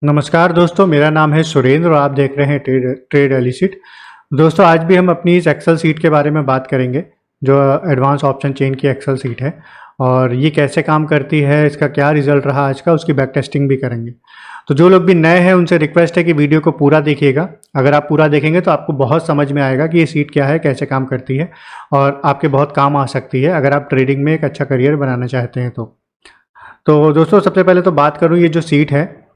नमस्कार दोस्तों, मेरा नाम है सुरेंद्र और आप देख रहे हैं ट्रेड एलिसिट। दोस्तों, आज भी हम अपनी इस एक्सेल सीट के बारे में बात करेंगे जो एडवांस ऑप्शन चेन की एक्सेल सीट है और ये कैसे काम करती है, इसका क्या रिजल्ट रहा आज का, उसकी बैक टेस्टिंग भी करेंगे। तो जो लोग भी नए हैं उनसे रिक्वेस्ट है कि वीडियो को पूरा देखिएगा। अगर आप पूरा देखेंगे तो आपको बहुत समझ में आएगा कि ये सीट क्या है, कैसे काम करती है और आपके बहुत काम आ सकती है अगर आप ट्रेडिंग में एक अच्छा करियर बनाना चाहते हैं तो दोस्तों, सबसे पहले तो बात करूँ, ये जो सीट है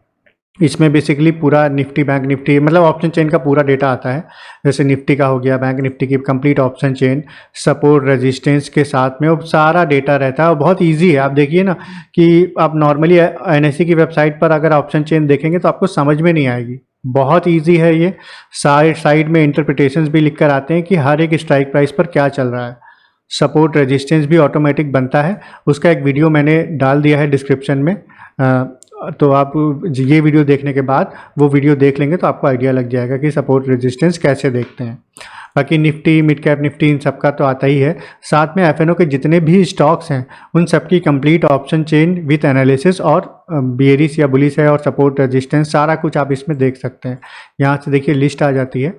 इसमें बेसिकली पूरा निफ्टी, बैंक निफ्टी, मतलब ऑप्शन चेन का पूरा डेटा आता है। जैसे निफ्टी का हो गया, बैंक निफ्टी की complete option chain, support resistance के साथ में वो सारा डेटा रहता है और बहुत इजी है। आप देखिए ना कि आप नॉर्मली एनएससी की वेबसाइट पर अगर ऑप्शन चेन देखेंगे तो आपको समझ में नहीं आएगी। बहुत ईजी है ये। साइड में इंटरप्रिटेशंस भी लिख कर आते हैं कि हर एक स्ट्राइक प्राइस पर क्या चल रहा है। सपोर्ट रेजिस्टेंस भी ऑटोमेटिक बनता है, उसका एक वीडियो मैंने डाल दिया है डिस्क्रिप्शन में। तो आप ये वीडियो देखने के बाद वो वीडियो देख लेंगे तो आपको आइडिया लग जाएगा कि सपोर्ट रेजिस्टेंस कैसे देखते हैं। बाकी निफ्टी, मिड कैप निफ्टी, इन सब का तो आता ही है। साथ में एफएनओ के जितने भी स्टॉक्स हैं उन सब की complete option chain with analysis और बेयरिश या बुलिश है और सपोर्ट रेजिस्टेंस सारा कुछ आप इसमें देख सकते हैं। यहाँ से देखिए लिस्ट आ जाती है,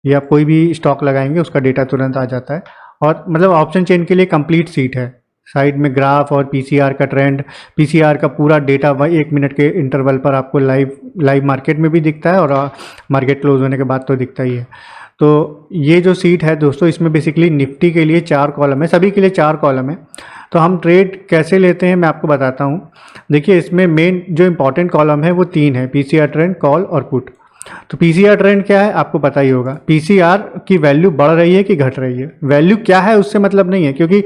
या कोई भी स्टॉक लगाएंगे उसका डेटा तुरंत आ जाता है। और मतलब ऑप्शन चेन के लिए कंप्लीट सीट है। साइड में ग्राफ और पीसीआर का ट्रेंड, पीसीआर का पूरा डेटा 1 मिनट के इंटरवल पर आपको लाइव मार्केट में भी दिखता है और मार्केट क्लोज होने के बाद तो दिखता ही है। तो ये जो सीट है दोस्तों, इसमें बेसिकली निफ्टी के लिए 4 कॉलम है, सभी के लिए 4 कॉलम है। तो हम ट्रेड कैसे लेते हैं मैं आपको बताता हूँ। देखिए, इसमें मेन जो इंपॉर्टेंट कॉलम है वो 3 है, पीसीआर ट्रेंड, कॉल और पुट। तो पीसीआर ट्रेंड क्या है आपको पता ही होगा। पीसीआर की वैल्यू बढ़ रही है कि घट रही है, वैल्यू क्या है उससे मतलब नहीं है, क्योंकि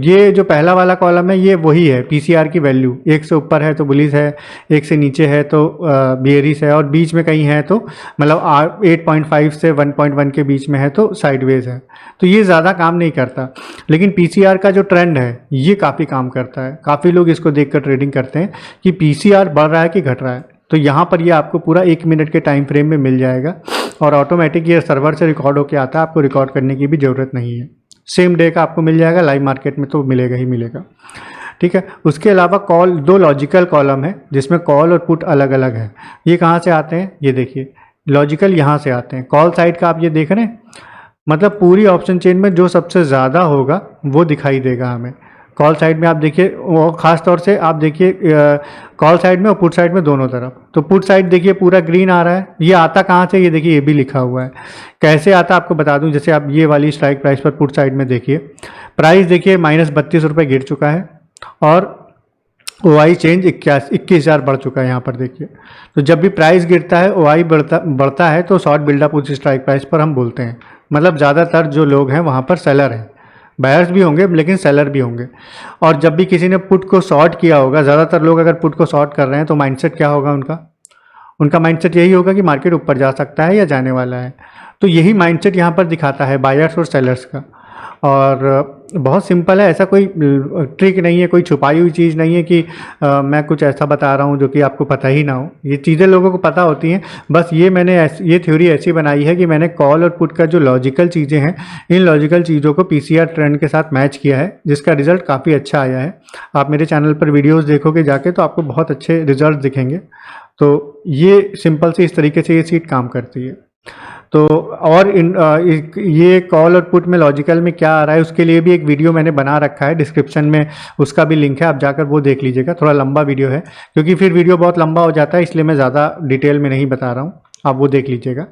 ये जो पहला वाला कॉलम है ये वही है पीसीआर की वैल्यू। 1 से ऊपर है तो बुलिश है, 1 से नीचे है तो बेयरिश है और बीच में कहीं है तो मतलब 8.5 से 1.1 के बीच में है तो साइडवेज है। तो ये ज़्यादा काम नहीं करता, लेकिन पीसीआर का जो ट्रेंड है ये काफ़ी काम करता है। काफ़ी लोग इसको देख कर ट्रेडिंग करते हैं कि पीसीआर बढ़ रहा है कि घट रहा है। तो यहाँ पर ये आपको पूरा 1 मिनट के टाइम फ्रेम में मिल जाएगा और ऑटोमेटिक ये सर्वर से रिकॉर्ड होके आता है, आपको रिकॉर्ड करने की भी ज़रूरत नहीं है। सेम डे का आपको मिल जाएगा, लाइव मार्केट में तो मिलेगा ही मिलेगा। ठीक है। उसके अलावा कॉल, 2 लॉजिकल कॉलम है जिसमें कॉल और पुट अलग अलग है। ये कहाँ से आते हैं, ये देखिए, लॉजिकल यहाँ से आते हैं। कॉल साइड का आप ये देख रहे हैं, मतलब पूरी ऑप्शन चेन में जो सबसे ज़्यादा होगा वो दिखाई देगा हमें। कॉल साइड में आप देखिए, वो खास तौर से आप देखिए कॉल साइड में और पुट साइड में दोनों तरफ। तो पुट साइड देखिए पूरा ग्रीन आ रहा है। ये आता कहाँ से, ये देखिए ये भी लिखा हुआ है। कैसे आता आपको बता दूं। जैसे आप ये वाली स्ट्राइक प्राइस पर पुट साइड में देखिए, प्राइस देखिए -32 रुपये गिर चुका है और ओआई चेंज 21,000 बढ़ चुका है यहाँ पर देखिए। तो जब भी प्राइस गिरता है, ओआई बढ़ता है तो शॉर्ट बिल्डअप उस स्ट्राइक प्राइस पर हम बोलते हैं। मतलब ज़्यादातर जो लोग हैं वहाँ पर सेलर हैं, बायर्स भी होंगे लेकिन सेलर भी होंगे। और जब भी किसी ने पुट को शॉर्ट किया होगा, ज़्यादातर लोग अगर पुट को शॉर्ट कर रहे हैं तो माइंडसेट क्या होगा उनका माइंडसेट यही होगा कि मार्केट ऊपर जा सकता है या जाने वाला है। तो यही माइंडसेट यहाँ पर दिखाता है बायर्स और सेलर्स का। और बहुत सिंपल है, ऐसा कोई ट्रिक नहीं है, कोई छुपाई हुई चीज़ नहीं है कि मैं कुछ ऐसा बता रहा हूँ जो कि आपको पता ही ना हो। ये चीज़ें लोगों को पता होती हैं। बस ये थ्योरी ऐसी बनाई है कि मैंने कॉल और पुट का जो लॉजिकल चीज़ें हैं, इन लॉजिकल चीज़ों को पीसीआर ट्रेंड के साथ मैच किया है, जिसका रिजल्ट काफ़ी अच्छा आया है। आप मेरे चैनल पर वीडियोज़ देखोगे जाके तो आपको बहुत अच्छे रिजल्ट दिखेंगे। तो ये सिंपल से इस तरीके से ये सीट काम करती है। तो और ये कॉल और पुट में लॉजिकल में क्या आ रहा है उसके लिए भी एक वीडियो मैंने बना रखा है, डिस्क्रिप्शन में उसका भी लिंक है, आप जाकर वो देख लीजिएगा। थोड़ा लंबा वीडियो है क्योंकि फिर वीडियो बहुत लंबा हो जाता है, इसलिए मैं ज़्यादा डिटेल में नहीं बता रहा हूँ, आप वो देख लीजिएगा।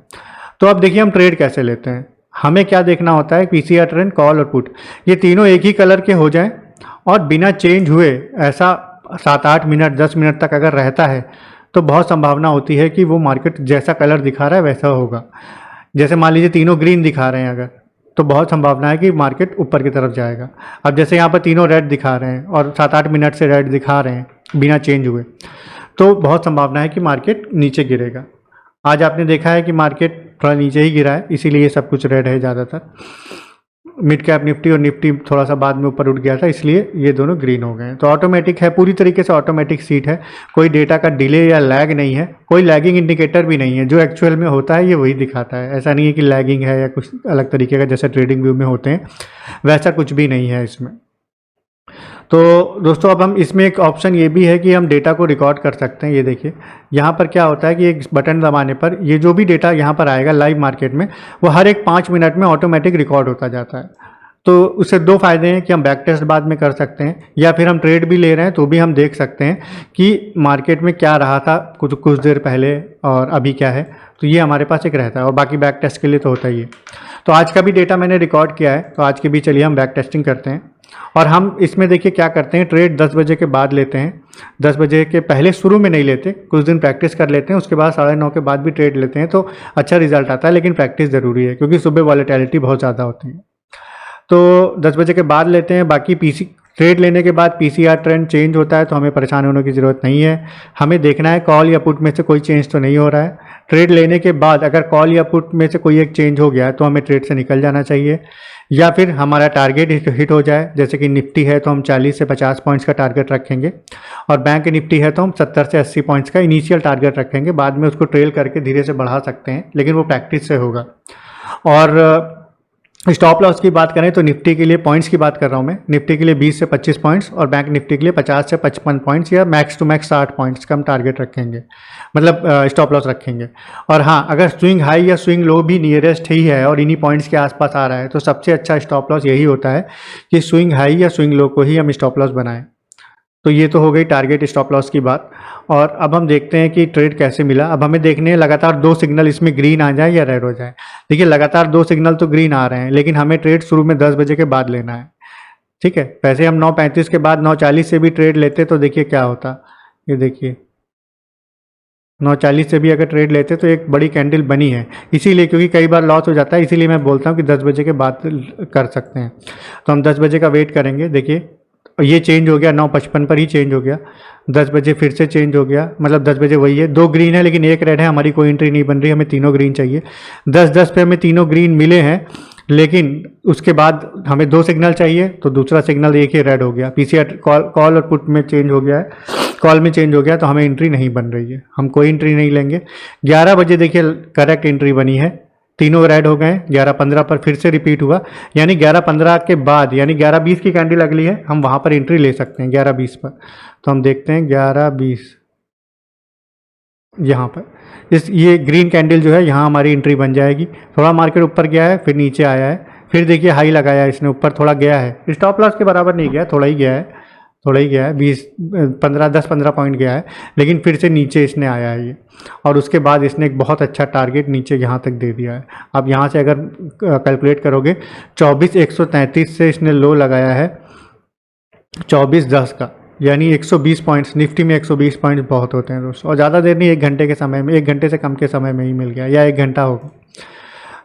तो अब देखिए हम ट्रेड कैसे लेते हैं। हमें क्या देखना होता है, पीसीआर ट्रेंड, कॉल और पुट, ये तीनों एक ही कलर के हो जाएँ और बिना चेंज हुए ऐसा 7-8 मिनट 10 मिनट तक अगर रहता है तो बहुत संभावना होती है कि वो मार्केट जैसा कलर दिखा रहा है वैसा होगा। जैसे मान लीजिए तीनों ग्रीन दिखा रहे हैं अगर, तो बहुत संभावना है कि मार्केट ऊपर की तरफ जाएगा। अब जैसे यहाँ पर तीनों रेड दिखा रहे हैं और 7-8 मिनट से रेड दिखा रहे हैं बिना चेंज हुए, तो बहुत संभावना है कि मार्केट नीचे गिरेगा। आज आपने देखा है कि मार्केट थोड़ा नीचे ही गिरा है, इसीलिए ये सब कुछ रेड है ज़्यादातर। मिड कैप निफ्टी और निफ्टी थोड़ा सा बाद में ऊपर उठ गया था, इसलिए ये दोनों ग्रीन हो गए हैं। तो ऑटोमेटिक है, पूरी तरीके से ऑटोमेटिक सीट है, कोई डेटा का डिले या लैग नहीं है, कोई लैगिंग इंडिकेटर भी नहीं है। जो एक्चुअल में होता है ये वही दिखाता है, ऐसा नहीं है कि लैगिंग है या कुछ अलग तरीके का जैसे ट्रेडिंग व्यू में होते हैं, वैसा कुछ भी नहीं है इसमें। तो दोस्तों अब हम इसमें एक ऑप्शन ये भी है कि हम डेटा को रिकॉर्ड कर सकते हैं। ये देखिए यहाँ पर क्या होता है कि एक बटन दबाने पर ये जो भी डेटा यहाँ पर आएगा लाइव मार्केट में, वो हर एक 5 मिनट में ऑटोमेटिक रिकॉर्ड होता जाता है। तो उससे दो फ़ायदे हैं कि हम बैक टेस्ट बाद में कर सकते हैं, या फिर हम ट्रेड भी ले रहे हैं तो भी हम देख सकते हैं कि मार्केट में क्या रहा था कुछ कुछ देर पहले और अभी क्या है। तो ये हमारे पास एक रहता है, और बाकी बैक टेस्ट के लिए तो होता ही है। तो आज का भी डेटा मैंने रिकॉर्ड किया है, तो आज के भी चलिए हम बैक टेस्टिंग करते हैं। और हम इसमें देखिए क्या करते हैं, ट्रेड 10 बजे के बाद लेते हैं। 10 बजे के पहले शुरू में नहीं लेते, कुछ दिन प्रैक्टिस कर लेते हैं, उसके बाद 9:30 के बाद भी ट्रेड लेते हैं तो अच्छा रिजल्ट आता है। लेकिन प्रैक्टिस ज़रूरी है क्योंकि सुबह वॉलेटिलिटी बहुत ज़्यादा होती है। तो 10 बजे के बाद लेते हैं। बाकी ट्रेड लेने के बाद पीसीआर ट्रेंड चेंज होता है तो हमें परेशान होने की ज़रूरत नहीं है। हमें देखना है कॉल या पुट में से कोई चेंज तो नहीं हो रहा है। ट्रेड लेने के बाद अगर कॉल या पुट में से कोई एक चेंज हो गया है तो हमें ट्रेड से निकल जाना चाहिए, या फिर हमारा टारगेट हिट हो जाए। जैसे कि निफ्टी है तो हम 40 से 50 पॉइंट्स का टारगेट रखेंगे, और बैंक निफ्टी है तो हम 70 से 80 पॉइंट्स का इनिशियल टारगेट रखेंगे। बाद में उसको ट्रेल करके धीरे से बढ़ा सकते हैं, लेकिन वो प्रैक्टिस से होगा। और स्टॉप लॉस की बात करें तो निफ्टी के लिए पॉइंट्स की बात कर रहा हूँ मैं, निफ्टी के लिए 20 से 25 पॉइंट्स और बैंक निफ्टी के लिए 50 से 55 पॉइंट्स या मैक्स टू मैक्स 60 पॉइंट्स का हम टारगेट रखेंगे, मतलब स्टॉप लॉस रखेंगे। और हाँ, अगर स्विंग हाई या स्विंग लो भी नियरेस्ट ही है और इन्हीं पॉइंट्स के आसपास आ रहा है तो सबसे अच्छा स्टॉप लॉस यही होता है कि स्विंग हाई या स्विंग लो को ही हम स्टॉप लॉस बनाएं। तो ये तो हो गई टारगेट स्टॉप लॉस की बात। और अब हम देखते हैं कि ट्रेड कैसे मिला। अब हमें देखने हैं लगातार 2 सिग्नल इसमें ग्रीन आ जाए या रेड हो जाए। देखिए लगातार 2 सिग्नल तो ग्रीन आ रहे हैं, लेकिन हमें ट्रेड शुरू में 10 बजे के बाद लेना है। ठीक है, वैसे हम 9:35 के बाद 9:40 से भी ट्रेड लेते तो देखिए क्या होता। ये देखिए 9:40 से भी अगर ट्रेड लेते तो एक बड़ी कैंडल बनी है, इसीलिए क्योंकि कई बार लॉस हो जाता है, इसीलिए मैं बोलता हूँ कि 10 बजे के बाद कर सकते हैं। तो हम 10 बजे का वेट करेंगे। देखिए ये चेंज हो गया, 9:55 पर ही चेंज हो गया। 10 बजे फिर से चेंज हो गया, मतलब 10 बजे वही है। 2 ग्रीन है लेकिन एक रेड है, हमारी कोई एंट्री नहीं बन रही, हमें तीनों ग्रीन चाहिए। 10:10 पे हमें तीनों ग्रीन मिले हैं, लेकिन उसके बाद हमें 2 सिग्नल चाहिए, तो दूसरा सिग्नल एक ही रेड हो गया। पीसीआर कॉल और पुट में चेंज हो गया है, कॉल में चेंज हो गया, तो हमें एंट्री नहीं बन रही है, हम कोई एंट्री नहीं लेंगे। 11 बजे देखिए करेक्ट एंट्री बनी है, तीनों रेड हो गए। 11:15 पर फिर से रिपीट हुआ, यानी 11:15 के बाद यानी 11:20 की कैंडल अगली है, हम वहाँ पर एंट्री ले सकते हैं 11:20 पर। तो हम देखते हैं 11:20 यहाँ पर ये ग्रीन कैंडल जो है यहाँ हमारी एंट्री बन जाएगी। थोड़ा मार्केट ऊपर गया है, फिर नीचे आया है, फिर देखिए हाई लगाया है इसने, ऊपर थोड़ा गया है, स्टॉप लॉस के बराबर नहीं गया, थोड़ा ही गया है, थोड़ा ही गया है, 10-15 पॉइंट गया है, लेकिन फिर से नीचे इसने आया है ये। और उसके बाद इसने एक बहुत अच्छा टारगेट नीचे यहाँ तक दे दिया है। अब यहाँ से अगर कैलकुलेट करोगे 24,133 से इसने लो लगाया है 24:10 का, यानी 120 पॉइंट्स। निफ्टी में 120 पॉइंट्स बहुत होते हैं दोस्तों, और ज़्यादा देर नहीं, 1 घंटे के समय में, 1 घंटे से कम के समय में ही मिल गया, या 1 घंटा होगा।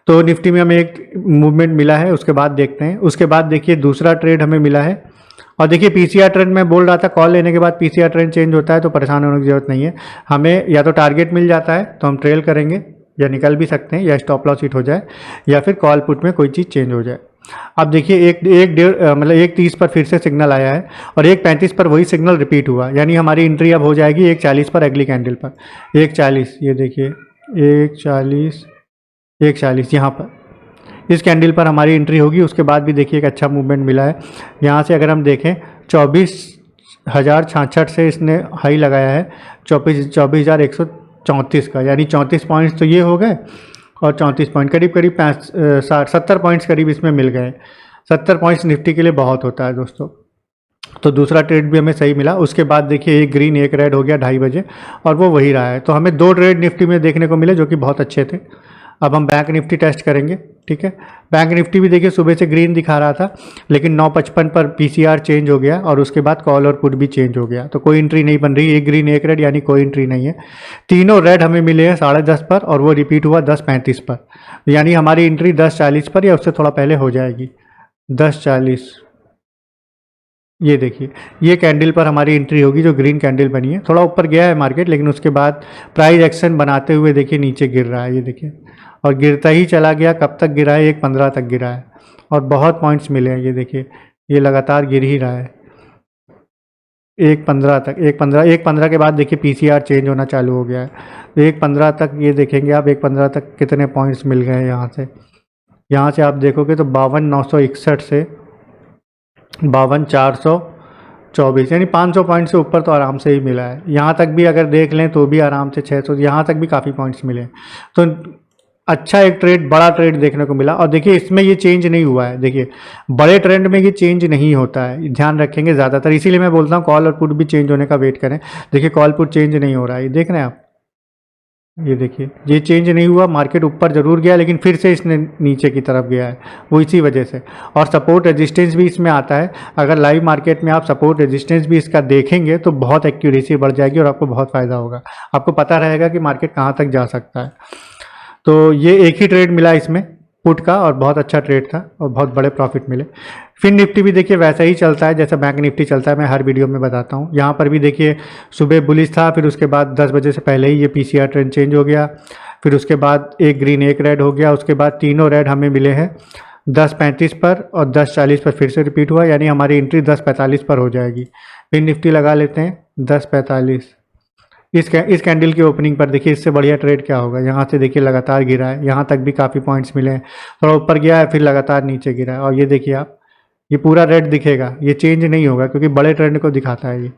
तो निफ्टी में हमें एक मूवमेंट मिला है, उसके बाद देखते हैं। उसके बाद देखिए दूसरा ट्रेड हमें मिला है, और देखिए पीसीआर ट्रेंड मैं बोल रहा था, कॉल लेने के बाद पीसीआर ट्रेंड चेंज होता है तो परेशान होने की जरूरत नहीं है। हमें या तो टारगेट मिल जाता है तो हम ट्रेल करेंगे, या निकल भी सकते हैं, या स्टॉप लॉस हिट हो जाए, या फिर कॉल पुट में कोई चीज़ चेंज हो जाए। अब देखिए मतलब 1:30 पर फिर से सिग्नल आया है, और 1:35 पर वही सिग्नल रिपीट हुआ, यानी हमारी एंट्री अब हो जाएगी 1:40 पर अगली कैंडल पर। 1:40 ये देखिए 1:40 यहाँ पर इस कैंडल पर हमारी एंट्री होगी। उसके बाद भी देखिए एक अच्छा मूवमेंट मिला है। यहाँ से अगर हम देखें 24,066 से इसने हाई लगाया है 24,134 का, यानी 34 पॉइंट्स तो ये हो गए, और 34 पॉइंट करीब 70 पॉइंट्स करीब इसमें मिल गए। 70 पॉइंट्स निफ्टी के लिए बहुत होता है दोस्तों। तो दूसरा ट्रेड भी हमें सही मिला। उसके बाद देखिए एक ग्रीन एक रेड हो गया 2:30 बजे, और वो वही रहा है। तो हमें 2 ट्रेड निफ्टी में देखने को मिले जो कि बहुत अच्छे थे। अब हम बैंक निफ्टी टेस्ट करेंगे। ठीक है, बैंक निफ्टी भी देखिए सुबह से ग्रीन दिखा रहा था, लेकिन 9:55 पर पीसीआर चेंज हो गया, और उसके बाद कॉल और पुट भी चेंज हो गया, तो कोई एंट्री नहीं बन रही। एक ग्रीन एक रेड, यानी कोई एंट्री नहीं है। तीनों रेड हमें मिले हैं 10:30 पर, और वो रिपीट हुआ 10:35 पर, यानी हमारी एंट्री 10:40 पर या उससे थोड़ा पहले हो जाएगी। 10:40 ये देखिए ये कैंडल पर हमारी एंट्री होगी जो ग्रीन कैंडल बनी है। थोड़ा ऊपर गया है मार्केट, लेकिन उसके बाद प्राइस एक्शन बनाते हुए देखिए नीचे गिर रहा है, ये देखिए, और गिरता ही चला गया। कब तक गिरा है? 1:15 तक गिरा है, और बहुत पॉइंट्स मिले हैं। ये देखिए ये लगातार गिर ही रहा है 1:15 तक। 1:15 के बाद देखिए पीसीआर चेंज होना चालू हो गया है। 1:15 तक ये देखेंगे आप, 1:15 तक कितने पॉइंट्स मिल गए हैं यहाँ से आप देखोगे तो 52,961 से 52,400 24, यानी 500 पॉइंट से ऊपर तो आराम से ही मिला है। यहाँ तक भी अगर देख लें तो भी आराम से 600, यहाँ तक भी काफ़ी पॉइंट्स मिले। तो अच्छा एक ट्रेड, बड़ा ट्रेड देखने को मिला। और देखिए इसमें ये चेंज नहीं हुआ है, देखिए बड़े ट्रेंड में ये चेंज नहीं होता है, ध्यान रखेंगे ज़्यादातर, इसीलिए मैं बोलता हूँ कॉल और पुट भी चेंज होने का वेट करें। देखिए कॉल पुट चेंज नहीं हो रहा है, ये देख रहे हैं आप, ये देखिए ये चेंज नहीं हुआ, मार्केट ऊपर जरूर गया लेकिन फिर से इसने नीचे की तरफ गया है, वो इसी वजह से। और सपोर्ट रेजिस्टेंस भी इसमें आता है, अगर लाइव मार्केट में आप सपोर्ट रेजिस्टेंस भी इसका देखेंगे तो बहुत एक्यूरेसी बढ़ जाएगी और आपको बहुत फ़ायदा होगा, आपको पता रहेगा कि मार्केट कहाँ तक जा सकता है। तो ये एक ही ट्रेड मिला इसमें पुट का और बहुत अच्छा ट्रेड था और बहुत बड़े प्रॉफिट मिले। फिर निफ्टी भी देखिए वैसा ही चलता है जैसा बैंक निफ्टी चलता है, मैं हर वीडियो में बताता हूँ। यहाँ पर भी देखिए सुबह बुलिश था, फिर उसके बाद 10 बजे से पहले ही ये पीसीआर ट्रेंड चेंज हो गया, फिर उसके बाद एक ग्रीन एक रेड हो गया, उसके बाद तीनों रेड हमें मिले हैं 10:35 पर और 10:40 पर फिर से रिपीट हुआ, यानी हमारी एंट्री 10:45 पर हो जाएगी। फिर निफ्टी लगा लेते हैं 10:45, इस कैंडल की ओपनिंग पर देखिए इससे बढ़िया ट्रेड क्या होगा। यहाँ से देखिए लगातार गिरा है, यहाँ तक भी काफ़ी पॉइंट्स मिले हैं, थोड़ा ऊपर गया है फिर लगातार नीचे गिरा है। और ये देखिए आप, ये पूरा रेड दिखेगा, ये चेंज नहीं होगा क्योंकि बड़े ट्रेंड को दिखाता है ये।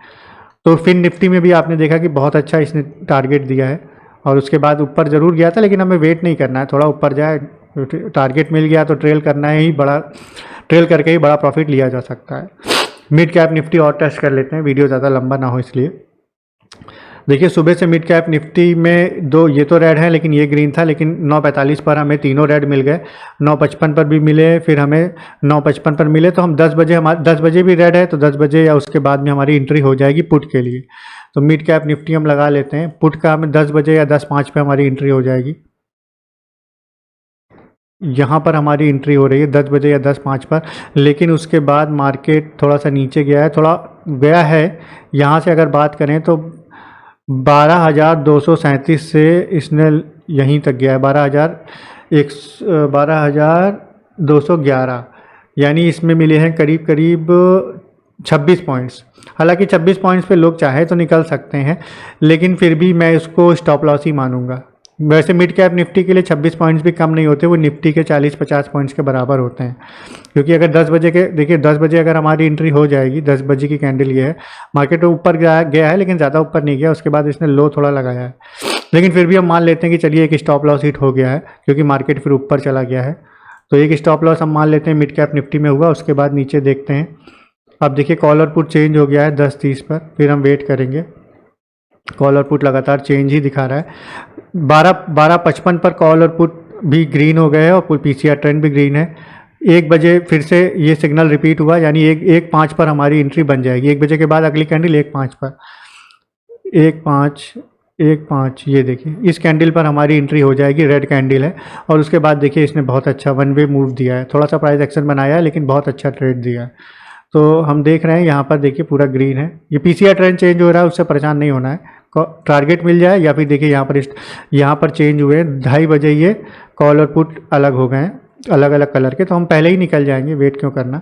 तो फिर निफ्टी में भी आपने देखा कि बहुत अच्छा इसने टारगेट दिया है और उसके बाद ऊपर ज़रूर गया था, लेकिन हमें वेट नहीं करना है, थोड़ा ऊपर जाए, टारगेट मिल गया तो ट्रेल करना है ही, बड़ा ट्रेल करके ही बड़ा प्रॉफिट लिया जा सकता है। मिड कैप निफ्टी और टेस्ट कर लेते हैं, वीडियो ज़्यादा लंबा ना हो इसलिए। देखिए सुबह से मिड कैप निफ्टी में दो, ये तो रेड है लेकिन ये ग्रीन था, लेकिन 9:45 पर हमें तीनों रेड मिल गए, 9:55 पर भी मिले, फिर हमें 9:55 पर मिले। तो हम 10 बजे, हमारे 10 बजे भी रेड है तो 10 बजे या उसके बाद में हमारी एंट्री हो जाएगी पुट के लिए। तो मिड कैप निफ्टी हम लगा लेते हैं, पुट का हमें 10 बजे या 10:05 पे हमारी एंट्री हो जाएगी। यहाँ पर हमारी एंट्री हो रही है 10 बजे या 10:05 पर, लेकिन उसके बाद मार्केट थोड़ा सा नीचे गया है, थोड़ा गया है। यहाँ से अगर बात करें तो 12,237 से इसने यहीं तक गया है, 12,211, यानी इसमें मिले हैं करीब करीब 26 पॉइंट्स। हालांकि 26 पॉइंट्स पे लोग चाहे तो निकल सकते हैं, लेकिन फिर भी मैं इसको स्टॉप लॉस ही मानूंगा। वैसे मिड कैप निफ्टी के लिए 26 पॉइंट्स भी कम नहीं होते, वो निफ्टी के 40-50 पॉइंट्स के बराबर होते हैं। क्योंकि अगर 10 बजे के, देखिए 10 बजे अगर हमारी एंट्री हो जाएगी, 10 बजे की कैंडल ये है, मार्केट ऊपर गया है लेकिन ज़्यादा ऊपर नहीं गया, उसके बाद इसने लो थोड़ा लगाया है, लेकिन फिर भी हम मान लेते हैं कि चलिए एक स्टॉप लॉस हिट हो गया है क्योंकि मार्केट फिर ऊपर चला गया है। तो एक स्टॉप लॉस हम मान लेते हैं मिड कैप निफ्टी में हुआ। उसके बाद नीचे देखते हैं, अब देखिए कॉल और पुट चेंज हो गया है 10:30 पर, फिर हम वेट करेंगे। कॉल और पुट लगातार चेंज ही दिखा रहा है, 12:55 पर कॉल और पुट भी ग्रीन हो गए हैं और पीसीआर ट्रेंड भी ग्रीन है। 1 बजे फिर से ये सिग्नल रिपीट हुआ, यानी 1:05 पर हमारी एंट्री बन जाएगी। 1 बजे के बाद अगली कैंडल 1:05 पर, 1:05, ये देखिए इस कैंडल पर हमारी एंट्री हो जाएगी, रेड कैंडल है। और उसके बाद देखिए इसने बहुत अच्छा वन वे मूव दिया है, थोड़ा सा प्राइस एक्शन बनाया है लेकिन बहुत अच्छा ट्रेड दिया है। तो हम देख रहे हैं यहाँ पर देखिए पूरा ग्रीन है, ये पीसीआर ट्रेंड चेंज हो रहा है, उससे परेशान नहीं होना है, टारगेट मिल जाए या फिर देखिए यहाँ पर चेंज हुए 2:30 बजे, ये कॉल और पुट अलग हो गए हैं, अलग अलग कलर के, तो हम पहले ही निकल जाएंगे, वेट क्यों करना।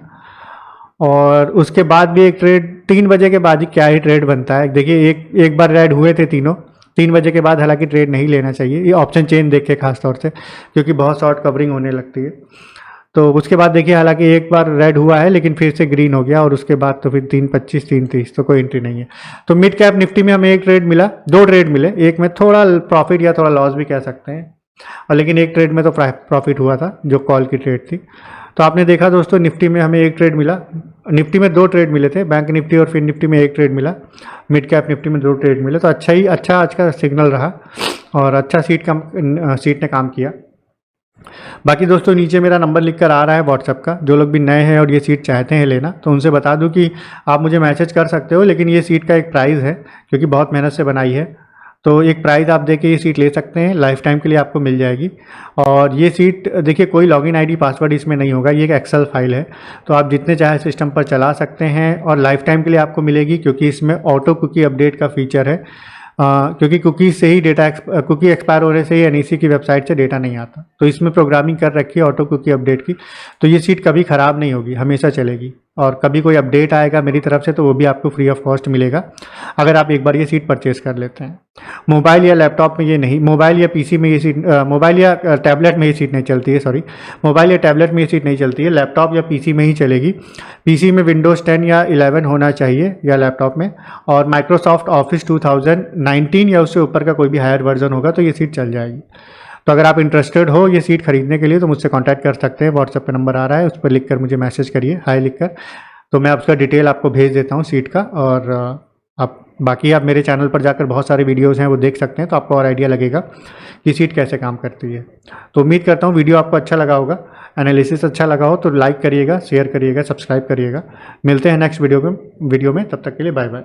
और उसके बाद भी एक ट्रेड 3 बजे के बाद ही क्या ही ट्रेड बनता है। देखिए एक बार रेड हुए थे तीनों, 3 बजे के बाद हालांकि ट्रेड नहीं लेना चाहिए, ये ऑप्शन चेन देख के खास तौर से, क्योंकि बहुत शॉर्ट कवरिंग होने लगती है। तो उसके बाद देखिए हालांकि एक बार रेड हुआ है लेकिन फिर से ग्रीन हो गया और उसके बाद तो फिर 3:25, 3:30, तो कोई एंट्री नहीं है। तो मिड कैप निफ्टी में हमें एक ट्रेड मिला, 2 ट्रेड मिले, एक में थोड़ा प्रॉफिट या थोड़ा लॉस भी कह सकते हैं, और लेकिन एक ट्रेड में तो प्रॉफिट हुआ था जो कॉल की ट्रेड थी। तो आपने देखा दोस्तों निफ्टी में हमें एक ट्रेड मिला, निफ्टी में 2 ट्रेड मिले थे, बैंक निफ्टी और फिर निफ्टी में एक ट्रेड मिला, मिड कैप निफ्टी में 2 ट्रेड मिले। तो अच्छा आज का सिग्नल रहा और अच्छा सीट ने काम किया। बाकी दोस्तों नीचे मेरा नंबर लिखकर आ रहा है व्हाट्सएप का, जो लोग भी नए हैं और ये सीट चाहते हैं लेना तो उनसे बता दूं कि आप मुझे मैसेज कर सकते हो, लेकिन ये सीट का एक प्राइस है क्योंकि बहुत मेहनत से बनाई है, तो एक प्राइस आप देके ये सीट ले सकते हैं, लाइफ टाइम के लिए आपको मिल जाएगी। और ये सीट देखिए कोई लॉगिन आईडी पासवर्ड इसमें नहीं होगा, ये एक एक्सेल फाइल है, तो आप जितने चाहे सिस्टम पर चला सकते हैं और लाइफ टाइम के लिए आपको मिलेगी, क्योंकि इसमें ऑटो कुकी अपडेट का फीचर है। क्योंकि कुकीज़ से ही कुकी एक्सपायर होने से ही एनईसी की वेबसाइट से डेटा नहीं आता, तो इसमें प्रोग्रामिंग कर रखी है ऑटो कुकी अपडेट की, तो ये सीट कभी ख़राब नहीं होगी, हमेशा चलेगी। और कभी कोई अपडेट आएगा मेरी तरफ से तो वो भी आपको फ्री ऑफ कॉस्ट मिलेगा अगर आप एक बार ये सीट परचेज कर लेते हैं। मोबाइल या लैपटॉप में ये नहीं, मोबाइल या पीसी में ये सीट, मोबाइल या टैबलेट में ये सीट नहीं चलती है, सॉरी, मोबाइल या टैबलेट में ये सीट नहीं चलती है, लैपटॉप या पीसी में ही चलेगी। पीसी में विंडोज़ 10 या 11 होना चाहिए या लैपटॉप में, और माइक्रोसॉफ्ट ऑफिस 2019 या उससे ऊपर का कोई भी हायर वर्जन होगा तो ये सीट चल जाएगी। तो अगर आप इंटरेस्टेड हो ये सीट खरीदने के लिए तो मुझसे कांटेक्ट कर सकते हैं, व्हाट्सएप पे नंबर आ रहा है, उस पर लिख कर मुझे मैसेज करिए, हाय लिख कर, तो मैं उसका डिटेल आपको भेज देता हूँ सीट का। और आप बाकी आप मेरे चैनल पर जाकर बहुत सारे वीडियोस हैं वो देख सकते हैं, तो आपको और आइडिया लगेगा कि सीट कैसे काम करती है। तो उम्मीद करता हूँ वीडियो आपको अच्छा लगा होगा, एनालिसिस अच्छा लगा हो तो लाइक करिएगा, शेयर करिएगा, सब्सक्राइब करिएगा। मिलते हैं नेक्स्ट वीडियो में, तब तक के लिए बाय बाय।